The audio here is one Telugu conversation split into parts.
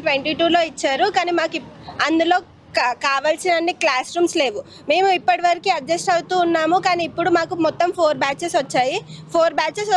2022లో ఇచ్చారు. కానీ మాకు అందులో కావాల్సిన క్లాస్ రూమ్స్ లేవు. మేము ఇప్పటివరకు అడ్జస్ట్ అవుతూ ఉన్నాము. కానీ ఇప్పుడు మాకు మొత్తం 4 బ్యాచెస్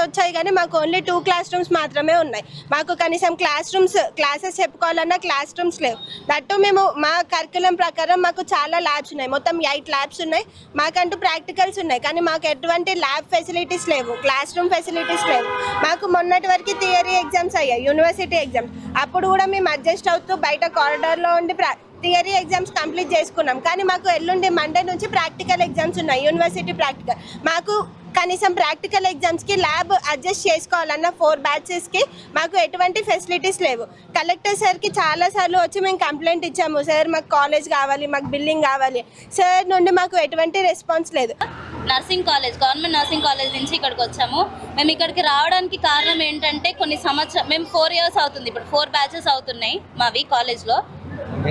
వచ్చాయి కానీ మాకు ఓన్లీ 2 క్లాస్ రూమ్స్ మాత్రమే ఉన్నాయి. మాకు కనీసం క్లాసెస్ చెప్పుకోవాలన్నా క్లాస్ రూమ్స్ లేవు. దట్టు మేము మా కరికులం ప్రకారం మాకు చాలా ల్యాబ్స్ ఉన్నాయి. మొత్తం 8 ల్యాబ్స్ ఉన్నాయి. మాకంటూ ప్రాక్టికల్స్ ఉన్నాయి. కానీ మాకు ఎటువంటి ల్యాబ్ ఫెసిలిటీస్ లేవు, క్లాస్ రూమ్ ఫెసిలిటీస్ లేవు. మాకు మొన్నటి వరకు థియరీ ఎగ్జామ్స్ అయ్యాయి, యూనివర్సిటీ ఎగ్జామ్స్. అప్పుడు కూడా మేము అడ్జస్ట్ అవుతూ బయట కారిడార్లో ఉండి థియరీ ఎగ్జామ్స్ కంప్లీట్ చేసుకున్నాం. కానీ మాకు ఎల్లుండి మండే నుంచి ప్రాక్టికల్ ఎగ్జామ్స్ ఉన్నాయి, యూనివర్సిటీ ప్రాక్టికల్. మాకు కనీసం ప్రాక్టికల్ ఎగ్జామ్స్కి ల్యాబ్ అడ్జస్ట్ చేసుకోవాలన్న 4 బ్యాచెస్కి మాకు ఎటువంటి ఫెసిలిటీస్ లేవు. కలెక్టర్ సార్కి చాలాసార్లు వచ్చి మేము కంప్లైంట్ ఇచ్చాము, సార్ మాకు కాలేజ్ కావాలి, మాకు బిల్డింగ్ కావాలి. సార్ నుండి మాకు ఎటువంటి రెస్పాన్స్ లేదు. Nursing college, government nursing college నుంచి ఇక్కడికి వచ్చాము. మేము ఇక్కడికి రావడానికి కారణం ఏంటంటే మేము 4 ఇయర్స్ అవుతుంది, ఇప్పుడు 4 బ్యాచెస్ అవుతున్నాయి మావి కాలేజ్లో.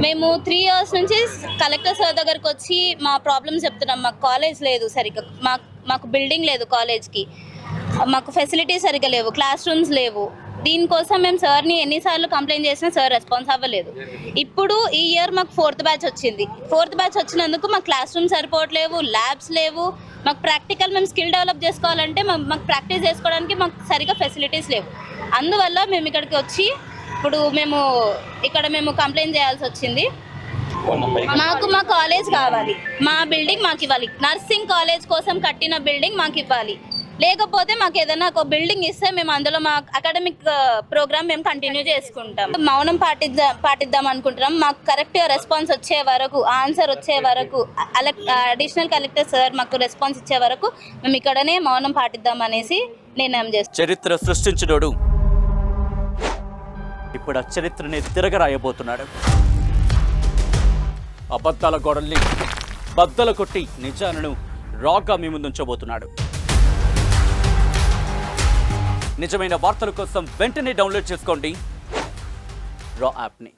మేము 3 ఇయర్స్ నుంచి కలెక్టర్ సార్ దగ్గరకు వచ్చి మా ప్రాబ్లమ్స్ చెప్తున్నాం. మాకు కాలేజ్ లేదు సరిగ్గా, మాకు బిల్డింగ్ లేదు కాలేజ్కి, మాకు ఫెసిలిటీస్ సరిగ్గా లేవు, క్లాస్ రూమ్స్ లేవు. దీనికోసం మేము సార్ని ఎన్నిసార్లు కంప్లైంట్ చేసినా సార్ రెస్పాన్స్ అవ్వలేదు. ఇప్పుడు ఈ ఇయర్ మాకు 4th బ్యాచ్ వచ్చింది. 4th బ్యాచ్ వచ్చినందుకు మాకు క్లాస్ రూమ్స్ సరిపోవట్లేవు, ల్యాబ్స్ లేవు. మాకు ప్రాక్టికల్ మేము స్కిల్ డెవలప్ చేసుకోవాలంటే మాకు ప్రాక్టీస్ చేసుకోవడానికి మాకు సరిగ్గా ఫెసిలిటీస్ లేవు. అందువల్ల మేము ఇక్కడికి వచ్చి ఇప్పుడు మేము కంప్లైంట్ చేయాల్సి వచ్చింది. మా కాలేజ్ కావాలి, మా బిల్డింగ్ మాకు ఇవ్వాలి. నర్సింగ్ కాలేజ్ కోసం కట్టిన బిల్డింగ్ మాకు ఇవ్వాలి. లేకపోతే మాకు ఏదైనా ఒక బిల్డింగ్ ఇస్తే మేము అందులో మా అకాడమిక్ ప్రోగ్రామ్ మేము కంటిన్యూ చేసుకుంటాం. మౌనం పాటిద్దాం అనుకుంటున్నాం. మాకు కరెక్ట్గా రెస్పాన్స్ వచ్చే వరకు, ఆన్సర్ వచ్చే వరకు, అడిషనల్ కలెక్టర్ సార్ మాకు రెస్పాన్స్ ఇచ్చే వరకు మేము ఇక్కడనే మౌనం పాటిద్దాం అనేసి నిర్ణయం చేస్తాం. చరిత్ర సృష్టించినోడు ఇప్పుడు ఆ చరిత్రని తిరగరాయబోతున్నాడు. అబద్ధాల గోడల్ని బద్దలు కొట్టి నిజాలను రాగా మీ ముందుంచబోతున్నాడు. నిజమైన వార్తల కోసం వెంటనే డౌన్లోడ్ చేసుకోండి రా యాప్ని.